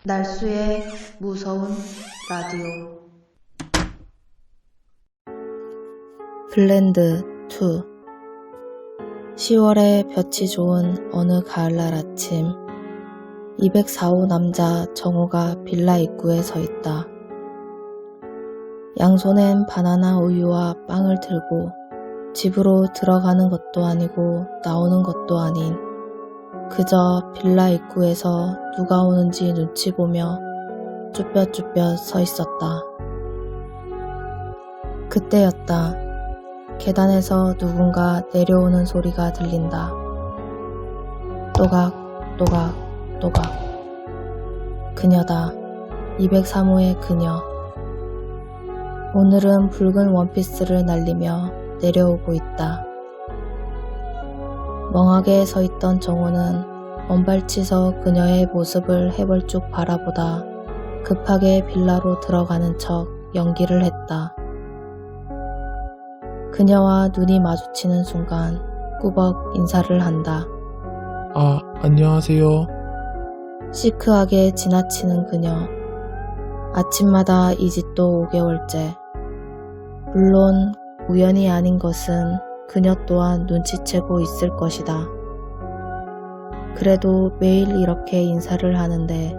날수의 무서운 라디오. 블렌드 2. 10월에 볕이 좋은 어느 가을날 아침, 204호 남자 정호가 빌라 입구에 서 있다. 양손엔 바나나 우유와 빵을 들고 집으로 들어가는 것도 아니고 나오는 것도 아닌 그저 빌라 입구에서 누가 오는지 눈치 보며 쭈뼛쭈뼛 서 있었다. 그때였다. 계단에서 누군가 내려오는 소리가 들린다. 또각 또각 또각. 그녀다. 203호의 그녀. 오늘은 붉은 원피스를 날리며 내려오고 있다. 멍하게 서 있던 정호는 먼발치서 그녀의 모습을 해벌쭉 바라보다 급하게 빌라로 들어가는 척 연기를 했다. 그녀와 눈이 마주치는 순간 꾸벅 인사를 한다. 안녕하세요. 시크하게 지나치는 그녀. 아침마다 이 집도 5개월째. 물론 우연이 아닌 것은 그녀 또한 눈치채고 있을 것이다. 그래도 매일 이렇게 인사를 하는데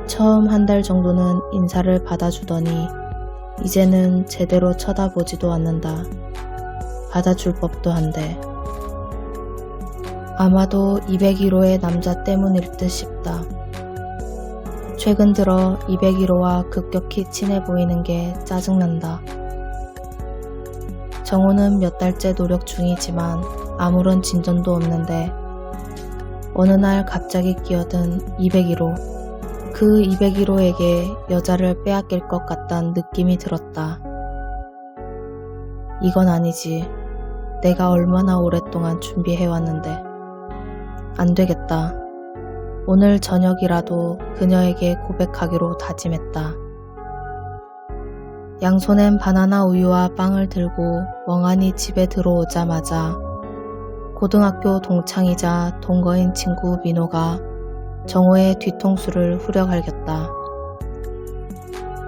처음 한 달 정도는 인사를 받아주더니 이제는 제대로 쳐다보지도 않는다. 받아줄 법도 한데. 아마도 201호의 남자 때문일 듯 싶다. 최근 들어 201호와 급격히 친해 보이는 게 짜증난다. 정호는 몇 달째 노력 중이지만 아무런 진전도 없는데 어느 날 갑자기 끼어든 201호. 그 201호에게 여자를 빼앗길 것 같다는 느낌이 들었다. 이건 아니지. 내가 얼마나 오랫동안 준비해왔는데. 안 되겠다. 오늘 저녁이라도 그녀에게 고백하기로 다짐했다. 양손엔 바나나 우유와 빵을 들고 멍하니 집에 들어오자마자 고등학교 동창이자 동거인 친구 민호가 정호의 뒤통수를 후려갈겼다.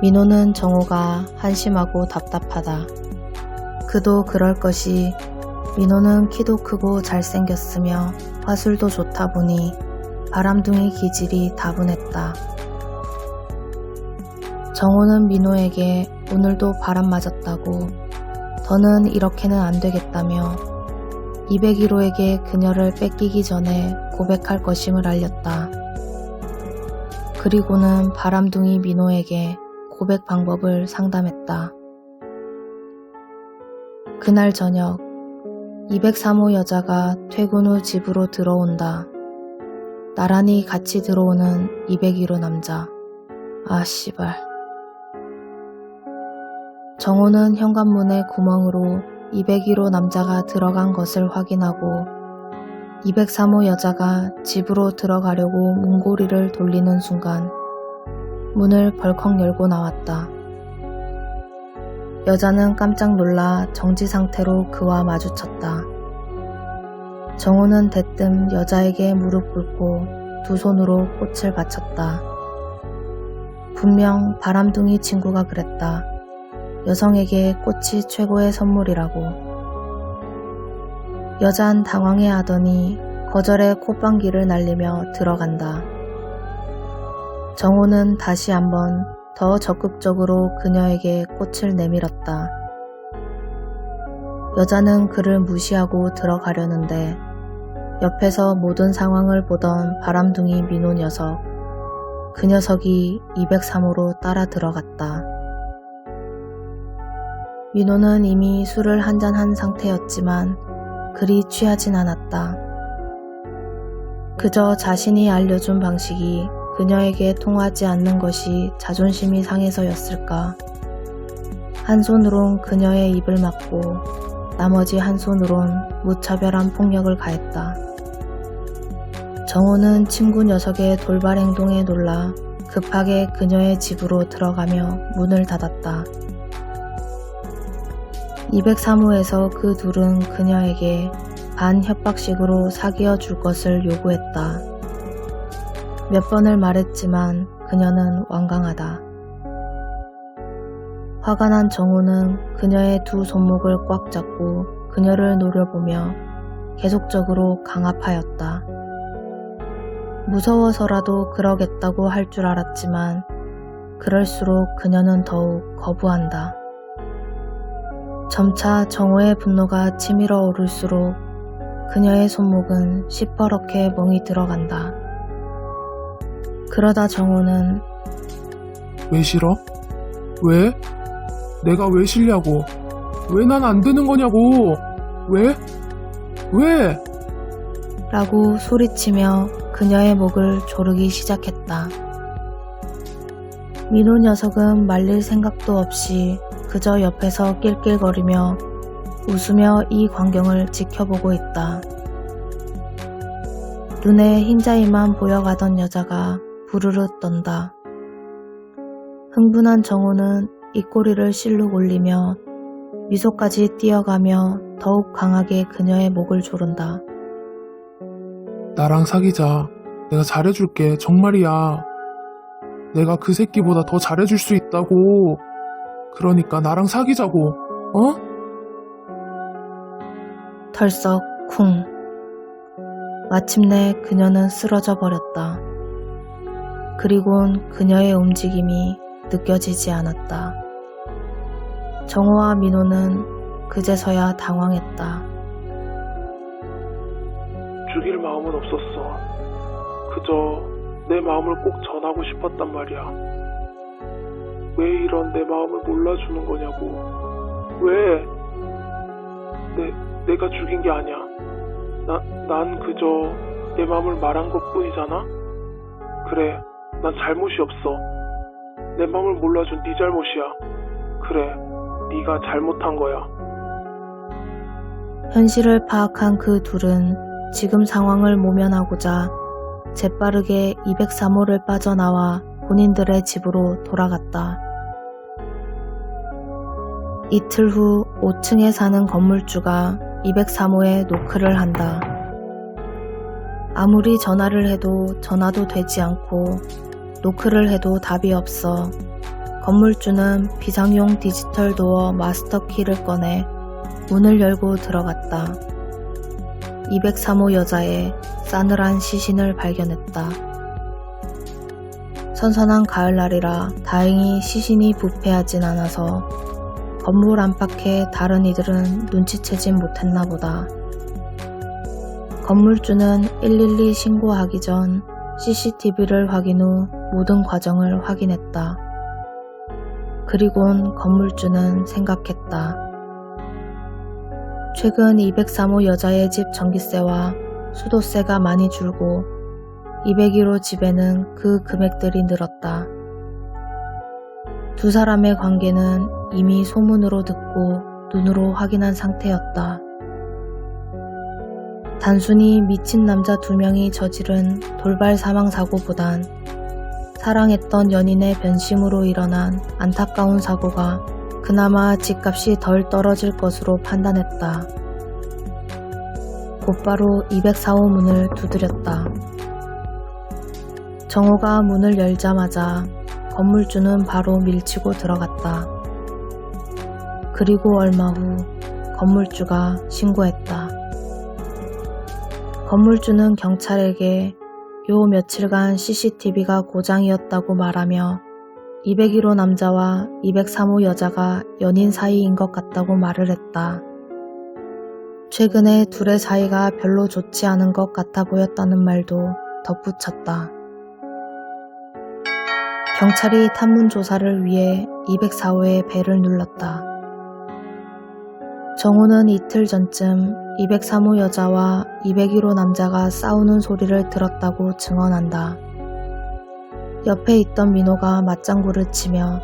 민호는 정호가 한심하고 답답하다. 그도 그럴 것이 민호는 키도 크고 잘생겼으며 화술도 좋다 보니 바람둥이 기질이 다분했다. 정호는 민호에게 오늘도 바람 맞았다고 더는 이렇게는 안 되겠다며 201호에게 그녀를 뺏기기 전에 고백할 것임을 알렸다. 그리고는 바람둥이 민호에게 고백 방법을 상담했다. 그날 저녁 203호 여자가 퇴근 후 집으로 들어온다. 나란히 같이 들어오는 201호 남자. 아 씨발. 정호는 현관문의 구멍으로 201호 남자가 들어간 것을 확인하고 203호 여자가 집으로 들어가려고 문고리를 돌리는 순간 문을 벌컥 열고 나왔다. 여자는 깜짝 놀라 정지 상태로 그와 마주쳤다. 정호는 대뜸 여자에게 무릎 꿇고 두 손으로 꽃을 바쳤다. 분명 바람둥이 친구가 그랬다. 여성에게 꽃이 최고의 선물이라고. 여잔 당황해하더니 거절의 콧방귀를 날리며 들어간다. 정호는 다시 한번 더 적극적으로 그녀에게 꽃을 내밀었다. 여자는 그를 무시하고 들어가려는데 옆에서 모든 상황을 보던 바람둥이 민호 녀석. 그 녀석이 203호로 따라 들어갔다. 민호는 이미 술을 한잔한 상태였지만 그리 취하진 않았다. 그저 자신이 알려준 방식이 그녀에게 통하지 않는 것이 자존심이 상해서였을까. 한 손으론 그녀의 입을 막고 나머지 한 손으론 무차별한 폭력을 가했다. 정호는 친구 녀석의 돌발 행동에 놀라 급하게 그녀의 집으로 들어가며 문을 닫았다. 203호에서 그 둘은 그녀에게 반협박식으로 사귀어 줄 것을 요구했다. 몇 번을 말했지만 그녀는 완강하다. 화가 난 정우는 그녀의 두 손목을 꽉 잡고 그녀를 노려보며 계속적으로 강압하였다. 무서워서라도 그러겠다고 할 줄 알았지만 그럴수록 그녀는 더욱 거부한다. 점차 정우의 분노가 치밀어 오를수록 그녀의 손목은 시퍼렇게 멍이 들어간다. 그러다 정우는 왜 싫어? 왜? 내가 왜 싫냐고? 왜 난 안 되는 거냐고? 왜? 왜? 라고 소리치며 그녀의 목을 조르기 시작했다. 민호 녀석은 말릴 생각도 없이 그저 옆에서 낄낄거리며 웃으며 이 광경을 지켜보고 있다. 눈에 흰자위만 보여가던 여자가 부르르 떤다. 흥분한 정우는 입꼬리를 실룩 올리며 미소까지 띄어가며 더욱 강하게 그녀의 목을 조른다. 나랑 사귀자. 내가 잘해줄게. 정말이야. 내가 그 새끼보다 더 잘해줄 수 있다고. 그러니까 나랑 사귀자고. 어? 털썩 쿵. 마침내 그녀는 쓰러져 버렸다. 그리곤 그녀의 움직임이 느껴지지 않았다. 정호와 민호는 그제서야 당황했다. 죽일 마음은 없었어. 그저 내 마음을 꼭 전하고 싶었단 말이야. 왜 이런 내 마음을 몰라주는 거냐고. 왜? 내가 죽인 게 아니야. 난 그저 내 마음을 말한 것 뿐이잖아? 그래, 난 잘못이 없어. 내 마음을 몰라준 네 잘못이야. 그래, 네가 잘못한 거야. 현실을 파악한 그 둘은 지금 상황을 모면하고자 재빠르게 203호를 빠져나와 본인들의 집으로 돌아갔다. 이틀 후 5층에 사는 건물주가 203호에 노크를 한다. 아무리 전화를 해도 전화도 되지 않고 노크를 해도 답이 없어 건물주는 비상용 디지털 도어 마스터 키를 꺼내 문을 열고 들어갔다. 203호 여자의 싸늘한 시신을 발견했다. 선선한 가을날이라 다행히 시신이 부패하진 않아서 건물 안팎의 다른 이들은 눈치채진 못했나 보다. 건물주는 112 신고하기 전 CCTV를 확인 후 모든 과정을 확인했다. 그리곤 건물주는 생각했다. 최근 203호 여자의 집 전기세와 수도세가 많이 줄고 201호 집에는 그 금액들이 늘었다. 두 사람의 관계는 이미 소문으로 듣고 눈으로 확인한 상태였다. 단순히 미친 남자 2명이 저지른 돌발 사망사고보단 사랑했던 연인의 변심으로 일어난 안타까운 사고가 그나마 집값이 덜 떨어질 것으로 판단했다. 곧바로 204호 문을 두드렸다. 정호가 문을 열자마자 건물주는 바로 밀치고 들어갔다. 그리고 얼마 후 건물주가 신고했다. 건물주는 경찰에게 요 며칠간 CCTV가 고장이었다고 말하며 201호 남자와 203호 여자가 연인 사이인 것 같다고 말을 했다. 최근에 둘의 사이가 별로 좋지 않은 것 같아 보였다는 말도 덧붙였다. 경찰이 탐문 조사를 위해 204호의 배를 눌렀다. 정호는 이틀 전쯤 203호 여자와 201호 남자가 싸우는 소리를 들었다고 증언한다. 옆에 있던 민호가 맞장구를 치며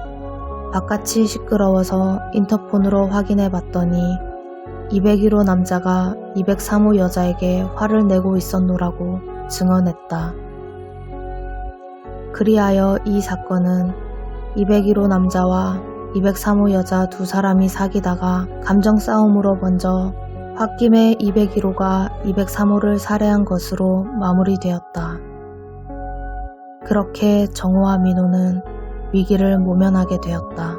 바깥이 시끄러워서 인터폰으로 확인해 봤더니 201호 남자가 203호 여자에게 화를 내고 있었노라고 증언했다. 그리하여 이 사건은 201호 남자와 203호 여자 두 사람이 사귀다가 감정 싸움으로 번져 홧김에 201호가 203호를 살해한 것으로 마무리되었다. 그렇게 정호와 민호는 위기를 모면하게 되었다.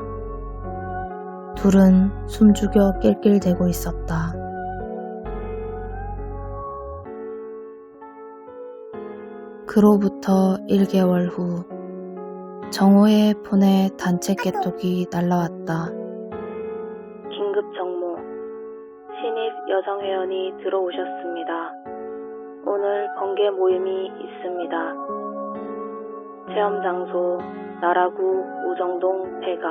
둘은 숨죽여 낄낄대고 있었다. 그로부터 1개월 후 정호의 폰에 단체 깨톡이 날라왔다. 긴급 정모. 신입 여성 회원이 들어오셨습니다. 오늘 번개 모임이 있습니다. 체험 장소 나라구 우정동 폐가.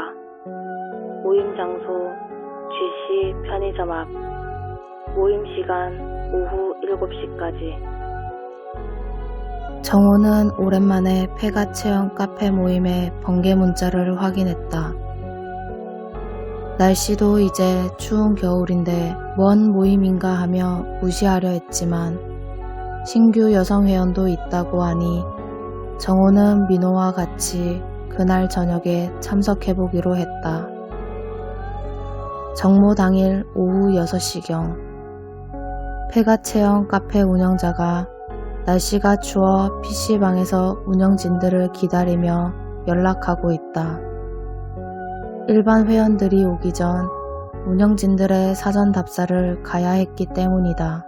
모임 장소 GC 편의점 앞. 모임 시간 오후 7시까지. 정호는 오랜만에 폐가 체험 카페 모임의 번개 문자를 확인했다. 날씨도 이제 추운 겨울인데 뭔 모임인가 하며 무시하려 했지만 신규 여성 회원도 있다고 하니 정호는 민호와 같이 그날 저녁에 참석해보기로 했다. 정모 당일 오후 6시경 폐가 체험 카페 운영자가 날씨가 추워 PC방에서 운영진들을 기다리며 연락하고 있다. 일반 회원들이 오기 전 운영진들의 사전 답사를 가야 했기 때문이다.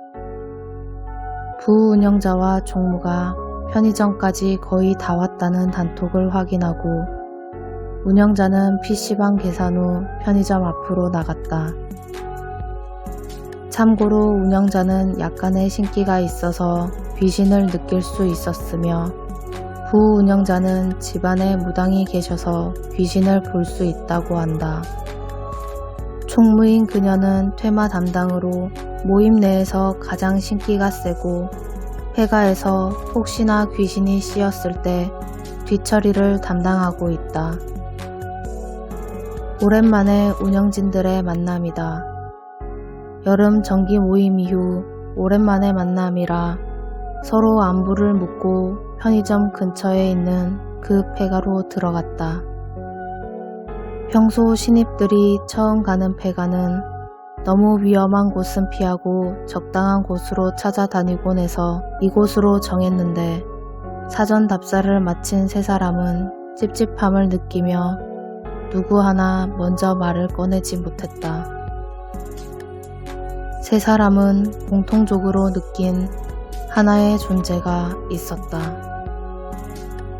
부운영자와 총무가 편의점까지 거의 다 왔다는 단톡을 확인하고 운영자는 PC방 계산 후 편의점 앞으로 나갔다. 참고로 운영자는 약간의 신기가 있어서 귀신을 느낄 수 있었으며 부운영자는 집안에 무당이 계셔서 귀신을 볼 수 있다고 한다. 총무인 그녀는 퇴마 담당으로 모임 내에서 가장 신기가 세고 폐가에서 혹시나 귀신이 씌었을 때 뒤처리를 담당하고 있다. 오랜만에 운영진들의 만남이다. 여름 정기 모임 이후 오랜만에 만남이라 서로 안부를 묻고 편의점 근처에 있는 그 폐가로 들어갔다. 평소 신입들이 처음 가는 폐가는 너무 위험한 곳은 피하고 적당한 곳으로 찾아다니곤 해서 이곳으로 정했는데 사전 답사를 마친 세 사람은 찝찝함을 느끼며 누구 하나 먼저 말을 꺼내지 못했다. 세 사람은 공통적으로 느낀 하나의 존재가 있었다.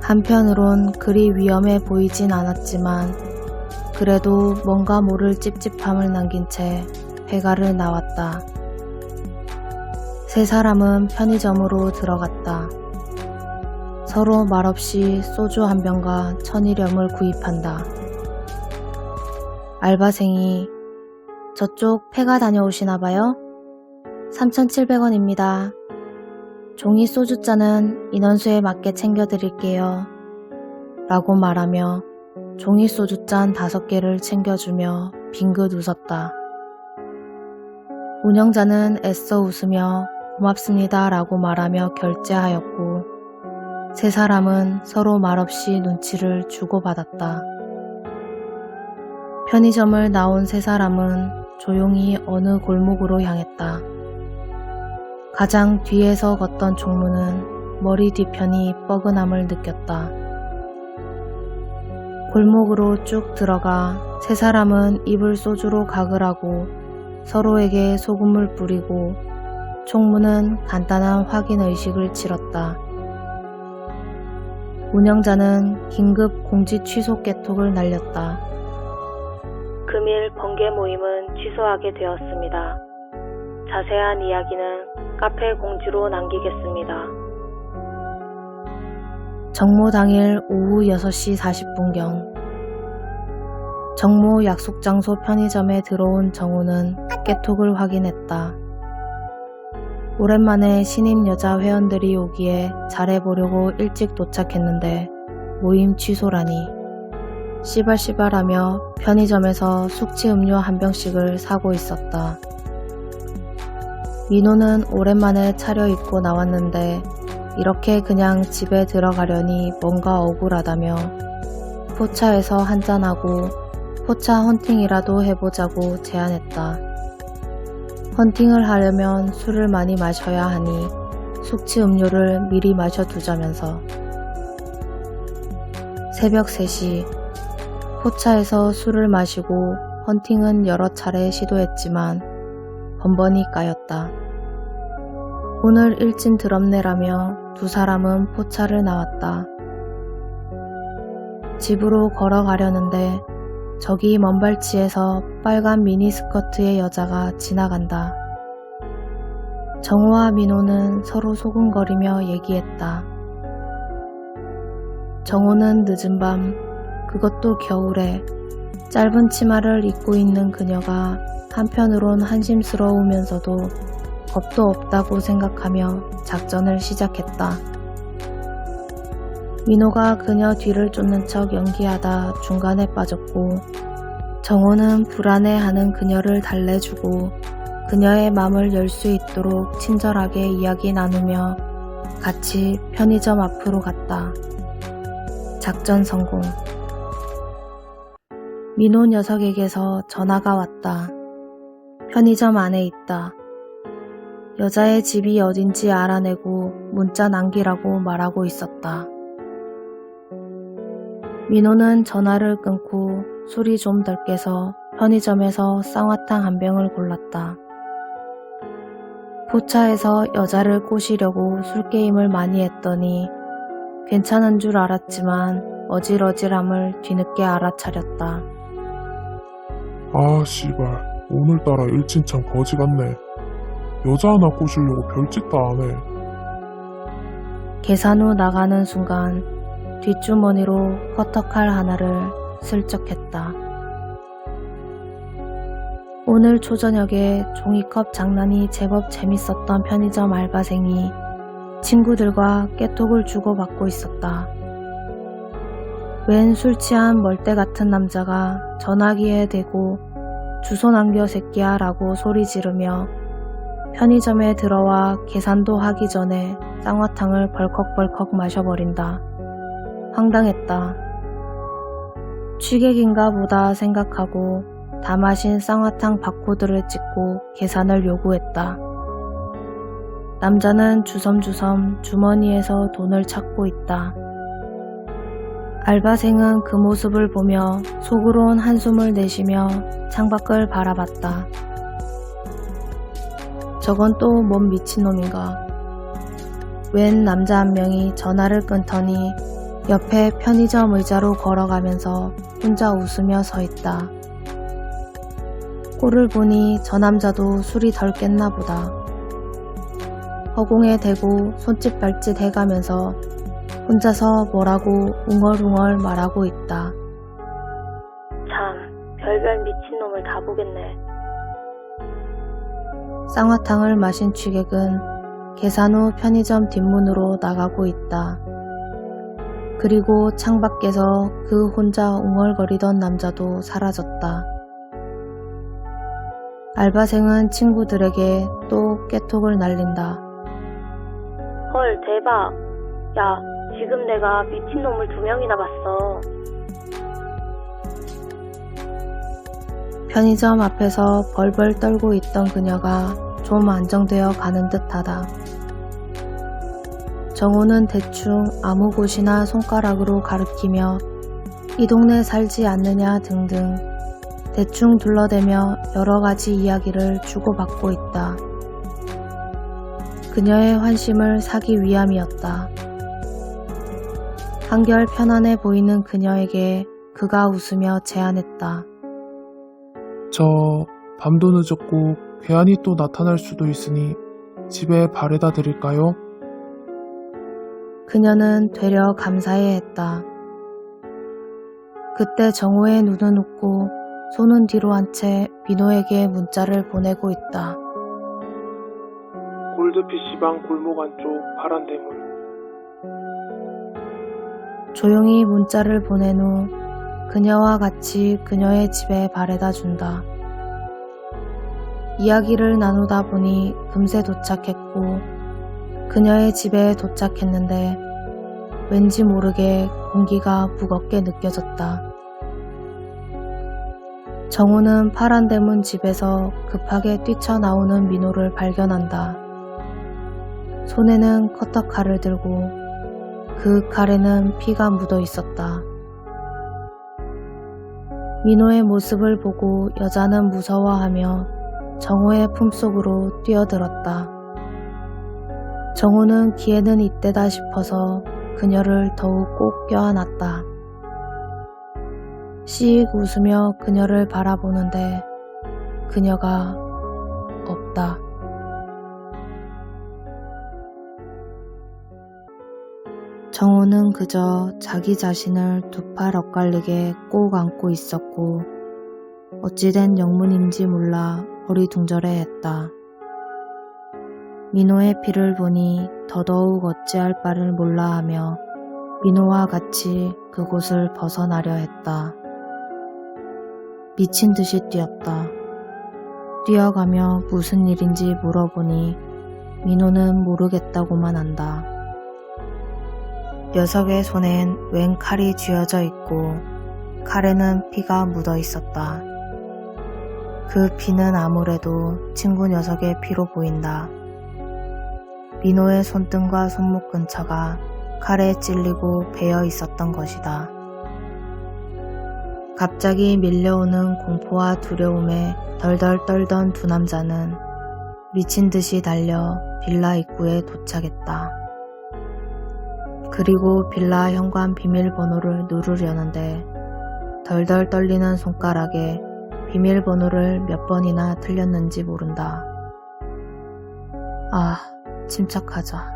한편으론 그리 위험해 보이진 않았지만 그래도 뭔가 모를 찝찝함을 남긴 채 폐가를 나왔다. 세 사람은 편의점으로 들어갔다. 서로 말없이 소주 한 병과 천일염을 구입한다. 알바생이 저쪽 폐가 다녀오시나봐요? 3,700원입니다. 종이 소주잔은 인원수에 맞게 챙겨드릴게요. 라고 말하며 종이 소주잔 5개를 챙겨주며 빙긋 웃었다. 운영자는 애써 웃으며 고맙습니다 라고 말하며 결제하였고 세 사람은 서로 말없이 눈치를 주고받았다. 편의점을 나온 세 사람은 조용히 어느 골목으로 향했다. 가장 뒤에서 걷던 총무는 머리 뒤편이 뻐근함을 느꼈다. 골목으로 쭉 들어가 세 사람은 입을 소주로 각을 하고 서로에게 소금을 뿌리고 총무는 간단한 확인의식을 치렀다. 운영자는 긴급 공지 취소 깨톡을 날렸다. 금일 번개 모임은 취소하게 되었습니다. 자세한 이야기는 카페 공지로 남기겠습니다. 정모 당일 오후 6시 40분경 정모 약속 장소 편의점에 들어온 정우는 깨톡을 확인했다. 오랜만에 신입 여자 회원들이 오기에 잘해보려고 일찍 도착했는데 모임 취소라니. 씨발씨발하며 편의점에서 숙취 음료 한 병씩을 사고 있었다. 민호는 오랜만에 차려입고 나왔는데 이렇게 그냥 집에 들어가려니 뭔가 억울하다며 포차에서 한잔하고 포차 헌팅이라도 해보자고 제안했다. 헌팅을 하려면 술을 많이 마셔야 하니 숙취 음료를 미리 마셔두자면서 새벽 3시 포차에서 술을 마시고 헌팅은 여러 차례 시도했지만 번번이 까였다. 오늘 일진 드럽네라며 두 사람은 포차를 나왔다. 집으로 걸어가려는데 저기 먼 발치에서 빨간 미니스커트의 여자가 지나간다. 정호와 민호는 서로 소근거리며 얘기했다. 정호는 늦은 밤, 그것도 겨울에 짧은 치마를 입고 있는 그녀가 한편으론 한심스러우면서도 겁도 없다고 생각하며 작전을 시작했다. 민호가 그녀 뒤를 쫓는 척 연기하다 중간에 빠졌고 정호는 불안해하는 그녀를 달래주고 그녀의 맘을 열 수 있도록 친절하게 이야기 나누며 같이 편의점 앞으로 갔다. 작전 성공. 민호 녀석에게서 전화가 왔다. 편의점 안에 있다. 여자의 집이 어딘지 알아내고 문자 남기라고 말하고 있었다. 민호는 전화를 끊고 술이 좀 덜 깨서 편의점에서 쌍화탕 한 병을 골랐다. 포차에서 여자를 꼬시려고 술게임을 많이 했더니 괜찮은 줄 알았지만 어질어질함을 뒤늦게 알아차렸다. 아, 씨발. 오늘따라 일진 참 거지 같네. 여자 하나 꼬시려고 별짓 다 안 해. 계산 후 나가는 순간 뒷주머니로 커터칼 하나를 슬쩍 했다. 오늘 초저녁에 종이컵 장난이 제법 재밌었던 편의점 알바생이 친구들과 깨톡을 주고받고 있었다. 웬 술 취한 멀대 같은 남자가 전화기에 대고 주소 남겨 새끼야 라고 소리 지르며 편의점에 들어와 계산도 하기 전에 쌍화탕을 벌컥벌컥 마셔버린다. 황당했다. 취객인가 보다 생각하고 다 마신 쌍화탕 바코드를 찍고 계산을 요구했다. 남자는 주섬주섬 주머니에서 돈을 찾고 있다. 알바생은 그 모습을 보며 속으론 한숨을 내쉬며 창밖을 바라봤다. 저건 또 뭔 미친놈인가. 웬 남자 한 명이 전화를 끊더니 옆에 편의점 의자로 걸어가면서 혼자 웃으며 서 있다. 꼴을 보니 저 남자도 술이 덜 깼나 보다. 허공에 대고 손짓 발짓 해가면서 혼자서 뭐라고 웅얼웅얼 말하고 있다. 참, 별별 미친놈을 다 보겠네. 쌍화탕을 마신 취객은 계산 후 편의점 뒷문으로 나가고 있다. 그리고 창밖에서 그 혼자 웅얼거리던 남자도 사라졌다. 알바생은 친구들에게 또 깨톡을 날린다. 헐, 대박. 야, 지금 내가 미친놈을 2명이나 봤어. 편의점 앞에서 벌벌 떨고 있던 그녀가 좀 안정되어 가는 듯하다. 정호는 대충 아무 곳이나 손가락으로 가리키며 이 동네 살지 않느냐 등등 대충 둘러대며 여러 가지 이야기를 주고받고 있다. 그녀의 환심을 사기 위함이었다. 한결 편안해 보이는 그녀에게 그가 웃으며 제안했다. 저 밤도 늦었고 괴한이 또 나타날 수도 있으니 집에 바래다 드릴까요? 그녀는 되려 감사해했다. 그때 정호의 눈은 웃고 손은 뒤로 한 채 민호에게 문자를 보내고 있다. 골드 PC방 골목 안쪽 파란 대물. 조용히 문자를 보낸 후 그녀와 같이 그녀의 집에 바래다 준다. 이야기를 나누다 보니 금세 도착했고 그녀의 집에 도착했는데 왠지 모르게 공기가 무겁게 느껴졌다. 정우는 파란 대문 집에서 급하게 뛰쳐나오는 민호를 발견한다. 손에는 커터칼을 들고 그 칼에는 피가 묻어 있었다. 민호의 모습을 보고 여자는 무서워하며 정호의 품속으로 뛰어들었다. 정호는 기회는 이때다 싶어서 그녀를 더욱 꼭 껴안았다. 씩 웃으며 그녀를 바라보는데 그녀가 없다. 정호는 그저 자기 자신을 두 팔 엇갈리게 꼭 안고 있었고 어찌된 영문인지 몰라 어리둥절해했다. 민호의 피를 보니 더더욱 어찌할 바를 몰라하며 민호와 같이 그곳을 벗어나려 했다. 미친 듯이 뛰었다. 뛰어가며 무슨 일인지 물어보니 민호는 모르겠다고만 한다. 녀석의 손엔 웬 칼이 쥐어져 있고 칼에는 피가 묻어 있었다. 그 피는 아무래도 친구 녀석의 피로 보인다. 민호의 손등과 손목 근처가 칼에 찔리고 베어 있었던 것이다. 갑자기 밀려오는 공포와 두려움에 덜덜 떨던 두 남자는 미친 듯이 달려 빌라 입구에 도착했다. 그리고 빌라 현관 비밀번호를 누르려는데 덜덜 떨리는 손가락에 비밀번호를 몇 번이나 틀렸는지 모른다. 아, 침착하자.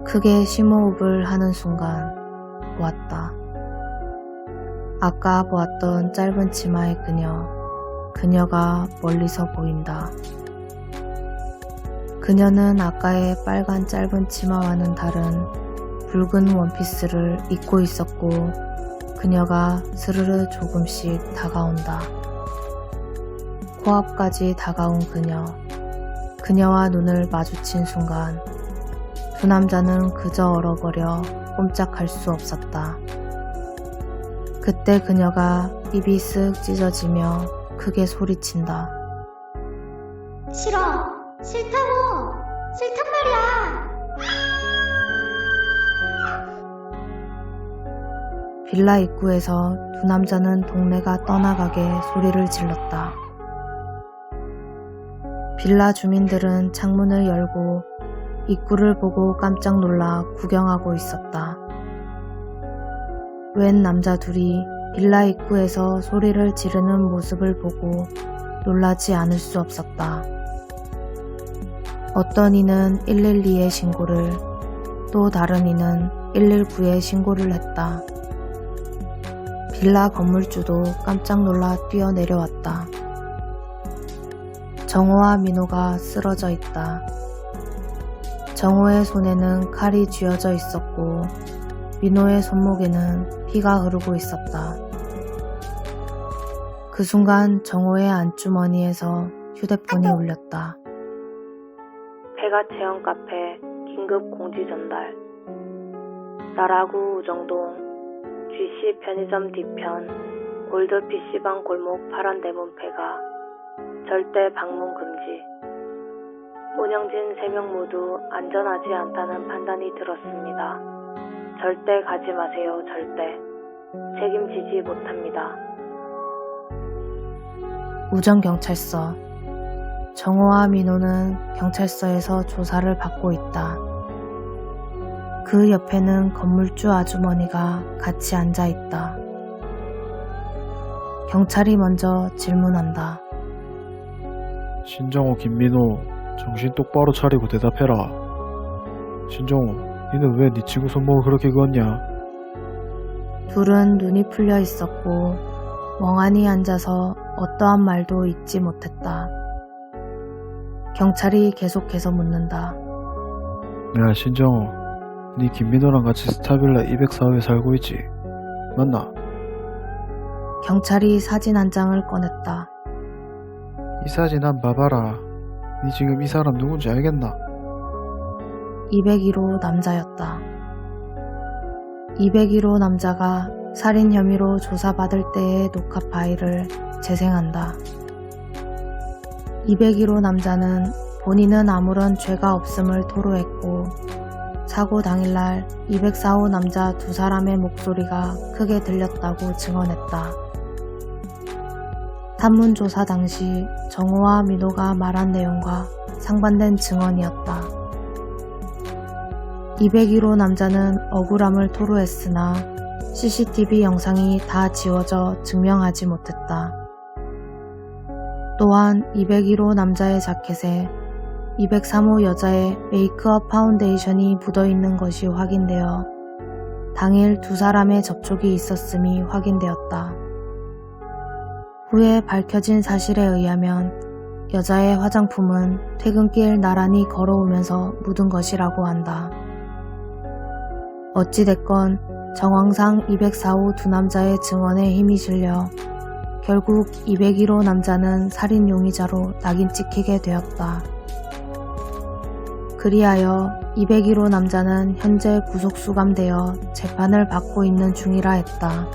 크게 심호흡을 하는 순간 보았다. 아까 보았던 짧은 치마의 그녀가 멀리서 보인다. 그녀는 아까의 빨간 짧은 치마와는 다른 붉은 원피스를 입고 있었고 그녀가 스르르 조금씩 다가온다. 코앞까지 다가온 그녀와 눈을 마주친 순간 두 남자는 그저 얼어버려 꼼짝할 수 없었다. 그때 그녀가 입이 쓱 찢어지며 크게 소리친다. 싫어. 싫다고. 싫단 말이야. 빌라 입구에서 두 남자는 동네가 떠나가게 소리를 질렀다. 빌라 주민들은 창문을 열고 입구를 보고 깜짝 놀라 구경하고 있었다. 웬 남자 둘이 빌라 입구에서 소리를 지르는 모습을 보고 놀라지 않을 수 없었다. 어떤 이는 112에 신고를, 또 다른 이는 119에 신고를 했다. 빌라 건물주도 깜짝 놀라 뛰어내려왔다. 정호와 민호가 쓰러져 있다. 정호의 손에는 칼이 쥐어져 있었고 민호의 손목에는 피가 흐르고 있었다. 그 순간 정호의 안주머니에서 휴대폰이 울렸다. 폐가 체험 카페 긴급 공지 전달. 나라구 우정동 GC 편의점 뒤편 골드 PC방 골목 파란 대문 폐가 절대 방문 금지. 운영진 3명 모두 안전하지 않다는 판단이 들었습니다. 절대 가지 마세요. 절대. 책임지지 못합니다. 우정경찰서. 정호와 민호는 경찰서에서 조사를 받고 있다. 그 옆에는 건물주 아주머니가 같이 앉아 있다. 경찰이 먼저 질문한다. 신정호, 김민호, 정신 똑바로 차리고 대답해라. 신정호, 니는 왜 네 친구 손목을 그렇게 그었냐? 둘은 눈이 풀려 있었고 멍하니 앉아서 어떠한 말도 잊지 못했다. 경찰이 계속해서 묻는다. 야, 신정호, 니 김민호랑 같이 스타빌라 204호에 살고 있지? 맞나? 경찰이 사진 한 장을 꺼냈다. 이 사진 한 봐봐라. 니 지금 이 사람 누군지 알겠나? 201호 남자였다. 201호 남자가 살인 혐의로 조사받을 때의 녹화 파일을 재생한다. 201호 남자는 본인은 아무런 죄가 없음을 토로했고 사고 당일날 204호 남자 두 사람의 목소리가 크게 들렸다고 증언했다. 산문조사 당시 정호와 민호가 말한 내용과 상반된 증언이었다. 201호 남자는 억울함을 토로했으나 CCTV 영상이 다 지워져 증명하지 못했다. 또한 201호 남자의 자켓에 203호 여자의 메이크업 파운데이션이 묻어있는 것이 확인되어 당일 두 사람의 접촉이 있었음이 확인되었다. 후에 밝혀진 사실에 의하면 여자의 화장품은 퇴근길 나란히 걸어오면서 묻은 것이라고 한다. 어찌됐건 정황상 204호 두 남자의 증언에 힘이 실려 결국 201호 남자는 살인 용의자로 낙인 찍히게 되었다. 그리하여 201호 남자는 현재 구속 수감되어 재판을 받고 있는 중이라 했다.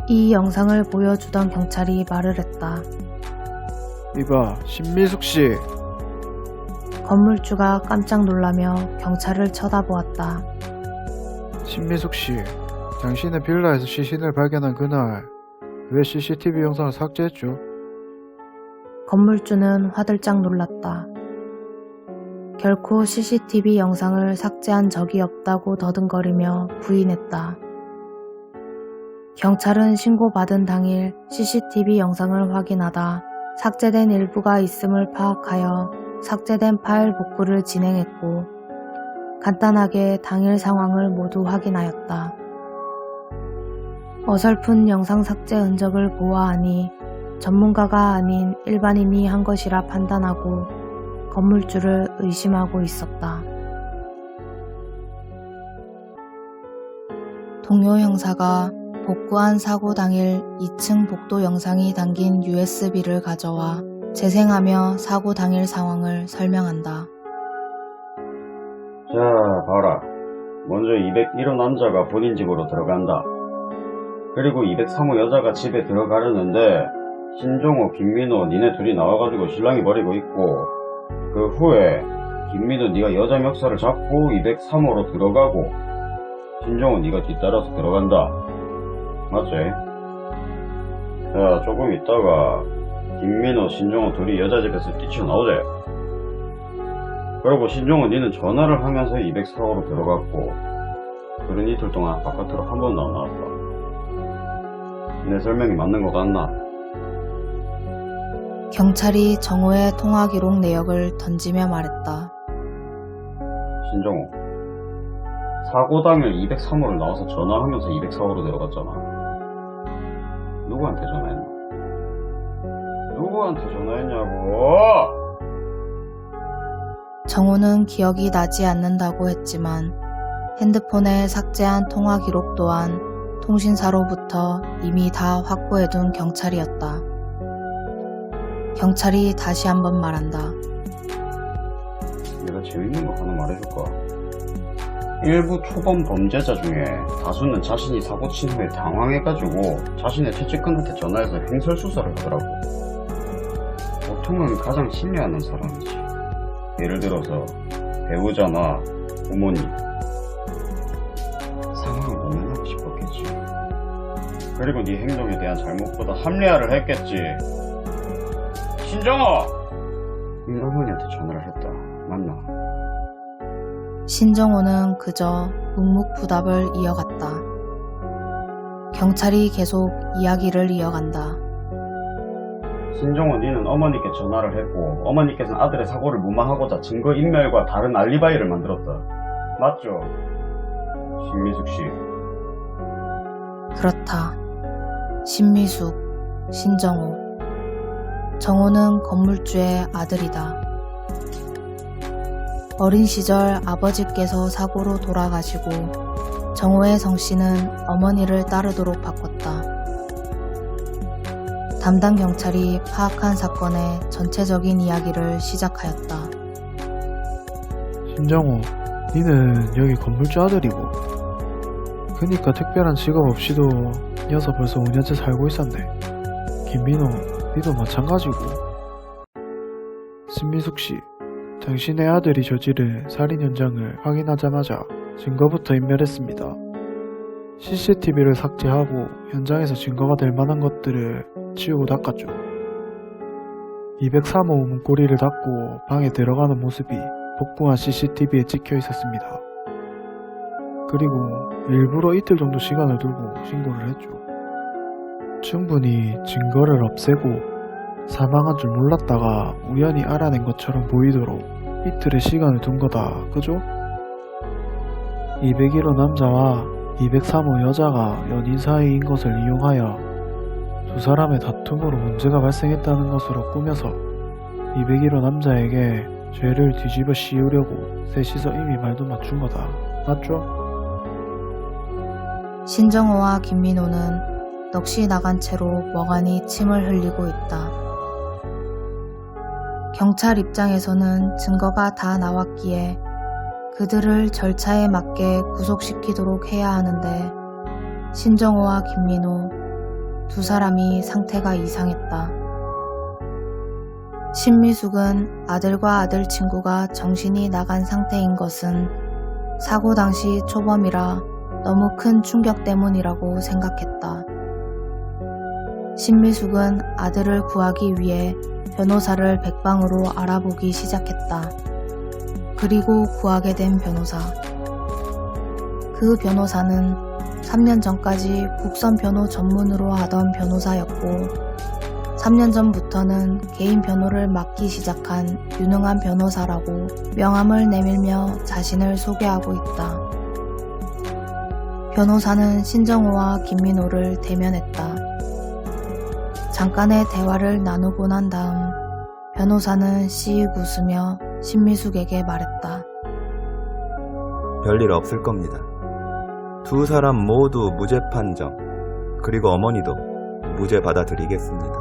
이 영상을 보여주던 경찰이 말을 했다. 이봐, 신미숙씨. 건물주가 깜짝 놀라며 경찰을 쳐다보았다. 신미숙씨, 당신의 빌라에서 시신을 발견한 그날 왜 CCTV 영상을 삭제했죠? 건물주는 화들짝 놀랐다. 결코 CCTV 영상을 삭제한 적이 없다고 더듬거리며 부인했다. 경찰은 신고받은 당일 CCTV 영상을 확인하다 삭제된 일부가 있음을 파악하여 삭제된 파일 복구를 진행했고 간단하게 당일 상황을 모두 확인하였다. 어설픈 영상 삭제 흔적을 보아하니 전문가가 아닌 일반인이 한 것이라 판단하고 건물주를 의심하고 있었다. 동료 형사가 복구한 사고 당일 2층 복도 영상이 담긴 USB를 가져와 재생하며 사고 당일 상황을 설명한다. 자, 봐라. 먼저 201호 남자가 본인 집으로 들어간다. 그리고 203호 여자가 집에 들어가려는데 신종호, 김민호 니네 둘이 나와가지고 실랑이 벌이고 있고 그 후에 김민호 니가 여자 멱살을 잡고 203호로 들어가고 신종호 니가 뒤따라서 들어간다. 맞지? 자, 조금 있다가 김민호, 신종호 둘이 여자 집에서 뛰쳐나오재. 그리고 신종호 니는 전화를 하면서 204호로 들어갔고 그런 이틀 동안 바깥으로 한 번도 안 나왔다. 내 설명이 맞는 것 같나? 경찰이 정호의 통화 기록 내역을 던지며 말했다. 신종호, 사고 당일 203호를 나와서 전화하면서 204호로 들어갔잖아. 누구한테 전화했나? 누구한테 전화했냐고! 정호는 기억이 나지 않는다고 했지만 핸드폰에 삭제한 통화 기록 또한 통신사로부터 이미 다 확보해둔 경찰이었다. 경찰이 다시 한번 말한다. 내가 재밌는 거 하나 말해줄까? 일부 초범 범죄자 중에 다수는 자신이 사고 친 후에 당황해가지고 자신의 최측근한테 전화해서 행설수설을 하더라고. 보통은 가장 신뢰하는 사람이지. 예를 들어서 배우자나 부모님. 상황을 모면하고 싶었겠지. 그리고 네 행동에 대한 잘못보다 합리화를 했겠지. 신정호! 이 어머니한테 전화를 했다. 맞나? 신정호는 그저 묵묵부답을 이어갔다. 경찰이 계속 이야기를 이어간다. 신정호 니는 어머니께 전화를 했고 어머니께서는 아들의 사고를 무마하고자 증거인멸과 다른 알리바이를 만들었다. 맞죠? 신미숙씨. 그렇다. 신미숙, 신정호. 정호는 건물주의 아들이다. 어린 시절 아버지께서 사고로 돌아가시고 정호의 성씨는 어머니를 따르도록 바꿨다. 담당 경찰이 파악한 사건의 전체적인 이야기를 시작하였다. 신정호, 니는 여기 건물주 아들이고 그니까 특별한 직업 없이도 녀석 벌써 5년째 살고 있었네. 김민호, 니도 마찬가지고. 신미숙씨, 당신의 아들이 저지른 살인 현장을 확인하자마자 증거부터 인멸했습니다. CCTV를 삭제하고 현장에서 증거가 될 만한 것들을 치우고 닦았죠. 203호 문고리를 닫고 방에 들어가는 모습이 복궁한 CCTV에 찍혀 있었습니다. 그리고 일부러 이틀 정도 시간을 두고 신고를 했죠. 충분히 증거를 없애고 사망한 줄 몰랐다가 우연히 알아낸 것처럼 보이도록 이틀의 시간을 둔 거다, 그죠? 201호 남자와 203호 여자가 연인 사이인 것을 이용하여 두 사람의 다툼으로 문제가 발생했다는 것으로 꾸며서 201호 남자에게 죄를 뒤집어 씌우려고 셋이서 이미 말도 맞춘 거다, 맞죠? 신정호와 김민호는 넋이 나간 채로 멍하니 침을 흘리고 있다. 경찰 입장에서는 증거가 다 나왔기에 그들을 절차에 맞게 구속시키도록 해야 하는데 신정호와 김민호 두 사람이 상태가 이상했다. 신미숙은 아들과 아들 친구가 정신이 나간 상태인 것은 사고 당시 초범이라 너무 큰 충격 때문이라고 생각했다. 신미숙은 아들을 구하기 위해 변호사를 백방으로 알아보기 시작했다. 그리고 구하게 된 변호사. 그 변호사는 3년 전까지 국선 변호 전문으로 하던 변호사였고 3년 전부터는 개인 변호를 맡기 시작한 유능한 변호사라고 명함을 내밀며 자신을 소개하고 있다. 변호사는 신정호와 김민호를 대면했다. 잠깐의 대화를 나누고 난 다음 변호사는 씩 웃으며 신미숙에게 말했다. 별일 없을 겁니다. 두 사람 모두 무죄 판정, 그리고 어머니도 무죄 받아들이겠습니다.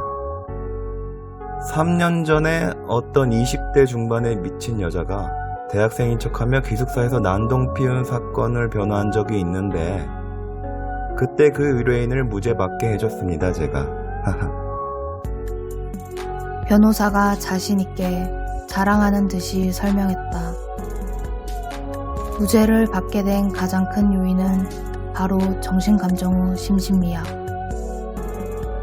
3년 전에 어떤 20대 중반의 미친 여자가 대학생인 척하며 기숙사에서 난동 피운 사건을 변호한 적이 있는데 그때 그 의뢰인을 무죄 받게 해줬습니다, 제가. 변호사가 자신있게 자랑하는 듯이 설명했다. 무죄를 받게 된 가장 큰 요인은 바로 정신감정 후 심신미약.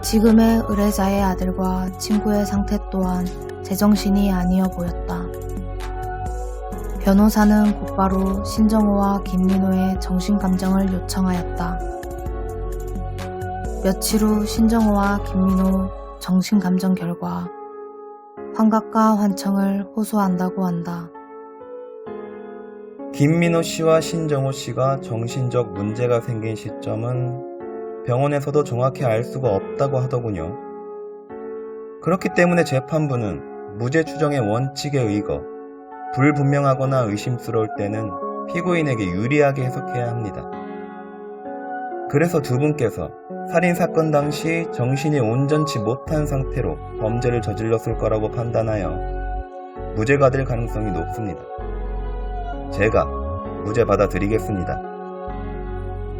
지금의 의뢰자의 아들과 친구의 상태 또한 제정신이 아니어 보였다. 변호사는 곧바로 신정호와 김민호의 정신감정을 요청하였다. 며칠 후 신정호와 김민호 정신감정 결과 환각과 환청을 호소한다고 한다. 김민호 씨와 신정호 씨가 정신적 문제가 생긴 시점은 병원에서도 정확히 알 수가 없다고 하더군요. 그렇기 때문에 재판부는 무죄 추정의 원칙에 의거 불분명하거나 의심스러울 때는 피고인에게 유리하게 해석해야 합니다. 그래서 두 분께서 살인사건 당시 정신이 온전치 못한 상태로 범죄를 저질렀을 거라고 판단하여 무죄가 될 가능성이 높습니다. 제가 무죄 받아드리겠습니다.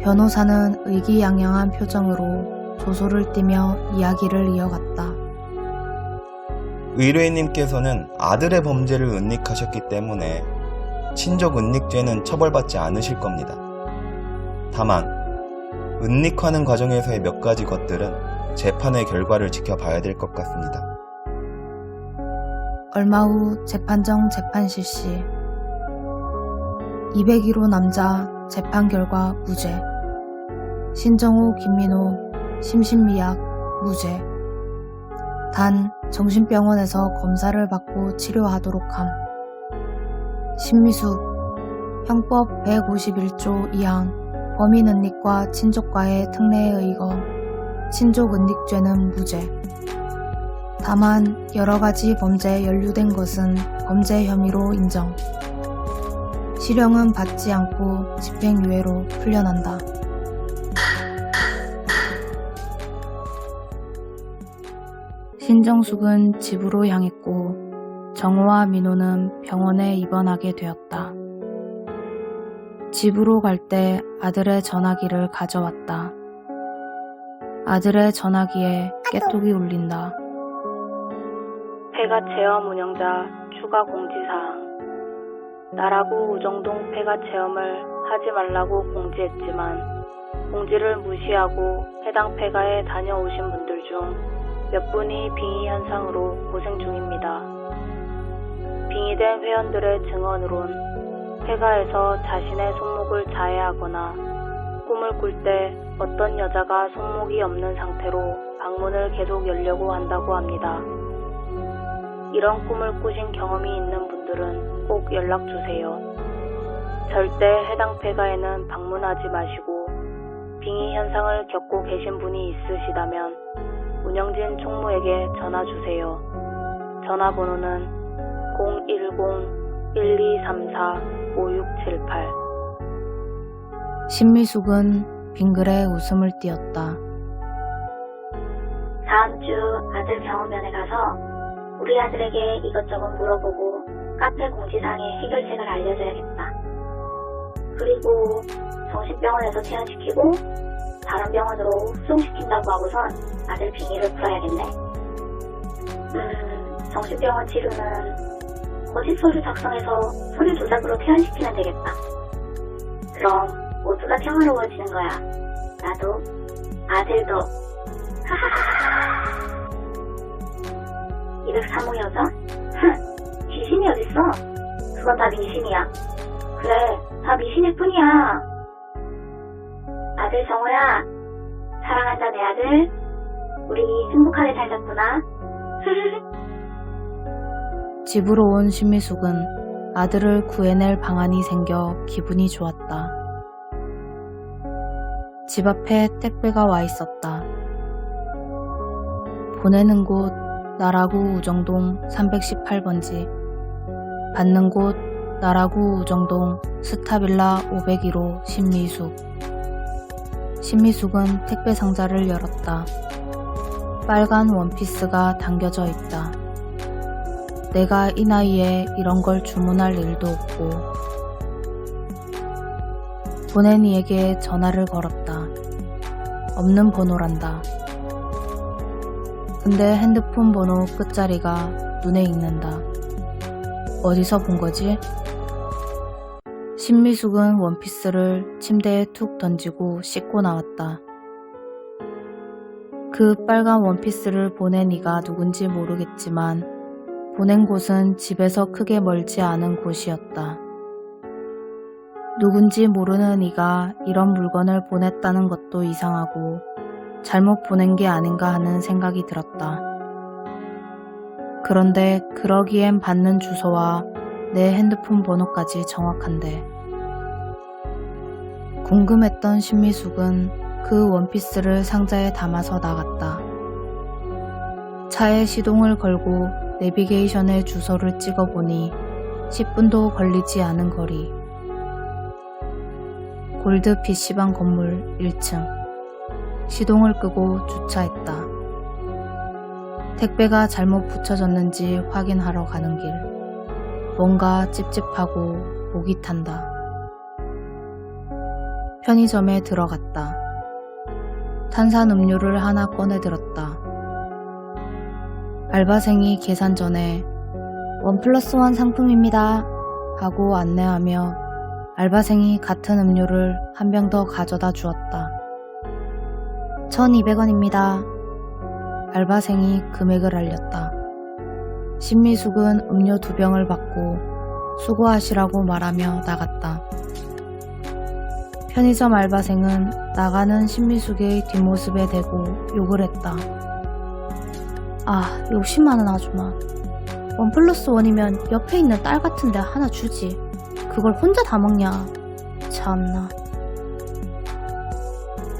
변호사는 의기양양한 표정으로 조소를 띠며 이야기를 이어갔다. 의뢰인님께서는 아들의 범죄를 은닉하셨기 때문에 친족 은닉죄는 처벌받지 않으실 겁니다. 다만 은닉하는 과정에서의 몇 가지 것들은 재판의 결과를 지켜봐야 될 것 같습니다. 얼마 후 재판정 재판 실시. 201호 남자 재판 결과 무죄. 신정호, 김민호 심신미약 무죄. 단 정신병원에서 검사를 받고 치료하도록 함. 신미숙 형법 151조 2항 범인 은닉과 친족과의 특례에 의거 친족 은닉죄는 무죄. 다만 여러가지 범죄에 연루된 것은 범죄 혐의로 인정. 실형은 받지 않고 집행유예로 풀려난다. 신정숙은 집으로 향했고 정호와 민호는 병원에 입원하게 되었다. 집으로 갈 때 아들의 전화기를 가져왔다. 아들의 전화기에 깨톡이 울린다. 폐가 체험 운영자 추가 공지사항. 나라구 우정동 폐가 체험을 하지 말라고 공지했지만 공지를 무시하고 해당 폐가에 다녀오신 분들 중 몇 분이 빙의 현상으로 고생 중입니다. 빙의된 회원들의 증언으론 폐가에서 자신의 손목을 자해하거나 꿈을 꿀 때 어떤 여자가 손목이 없는 상태로 방문을 계속 열려고 한다고 합니다. 이런 꿈을 꾸신 경험이 있는 분들은 꼭 연락주세요. 절대 해당 폐가에는 방문하지 마시고 빙의 현상을 겪고 계신 분이 있으시다면 운영진 총무에게 전화주세요. 전화번호는 010-1234-5678. 신미숙은 빙글에 웃음을 띄었다. 다음 주 아들 병원면에 가서 우리 아들에게 이것저것 물어보고 카페 공지사항의 해결책을 알려줘야겠다. 그리고 정신병원에서 퇴원시키고 다른 병원으로 후송시킨다고 하고선 아들 빙의를 풀어야겠네. 정신병원 치료는 거짓 서류 작성해서 서류 조작으로 퇴원시키면 되겠다. 그럼 모두가 평화로워지는 거야. 나도 아들도. 203호 여자? 귀신이 어딨어? 그건 다 미신이야. 그래, 다 미신일 뿐이야. 아들 정호야, 사랑한다 내 아들. 우리 행복하게 잘 잤구나. 집으로 온 신미숙은 아들을 구해낼 방안이 생겨 기분이 좋았다. 집 앞에 택배가 와 있었다. 보내는 곳 나라구 우정동 318번지, 받는 곳 나라구 우정동 스타빌라 501호 신미숙. 신미숙은 택배 상자를 열었다. 빨간 원피스가 당겨져 있다. 내가 이 나이에 이런 걸 주문할 일도 없고. 보낸 이에게 전화를 걸었다. 없는 번호란다. 근데 핸드폰 번호 끝자리가 눈에 익는다. 어디서 본 거지? 신미숙은 원피스를 침대에 툭 던지고 씻고 나왔다. 그 빨간 원피스를 보낸 이가 누군지 모르겠지만 보낸 곳은 집에서 크게 멀지 않은 곳이었다. 누군지 모르는 이가 이런 물건을 보냈다는 것도 이상하고 잘못 보낸 게 아닌가 하는 생각이 들었다. 그런데 그러기엔 받는 주소와 내 핸드폰 번호까지 정확한데. 궁금했던 신미숙은 그 원피스를 상자에 담아서 나갔다. 차에 시동을 걸고 내비게이션에 주소를 찍어보니 10분도 걸리지 않은 거리. 골드 PC방 건물 1층. 시동을 끄고 주차했다. 택배가 잘못 붙여졌는지 확인하러 가는 길. 뭔가 찝찝하고 목이 탄다. 편의점에 들어갔다. 탄산음료를 하나 꺼내 들었다. 알바생이 계산 전에 1+1 상품입니다 하고 안내하며 알바생이 같은 음료를 한 병 더 가져다 주었다. 1,200원입니다. 알바생이 금액을 알렸다. 신미숙은 음료 2병을 받고 수고하시라고 말하며 나갔다. 편의점 알바생은 나가는 신미숙의 뒷모습에 대고 욕을 했다. 아, 욕심많은 아줌마. 1+1이면 옆에 있는 딸 같은데 하나 주지. 그걸 혼자 다 먹냐. 참나.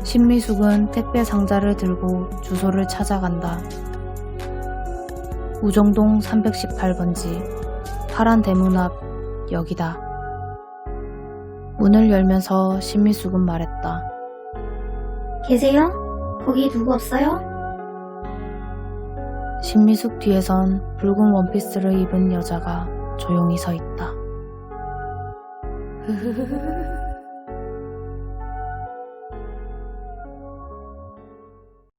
신미숙은 택배 상자를 들고 주소를 찾아간다. 우정동 318번지, 파란 대문 앞, 여기다. 문을 열면서 신미숙은 말했다. 계세요? 거기 누구 없어요? 신미숙 뒤에선 붉은 원피스를 입은 여자가 조용히 서 있다. 흐흐흐흐.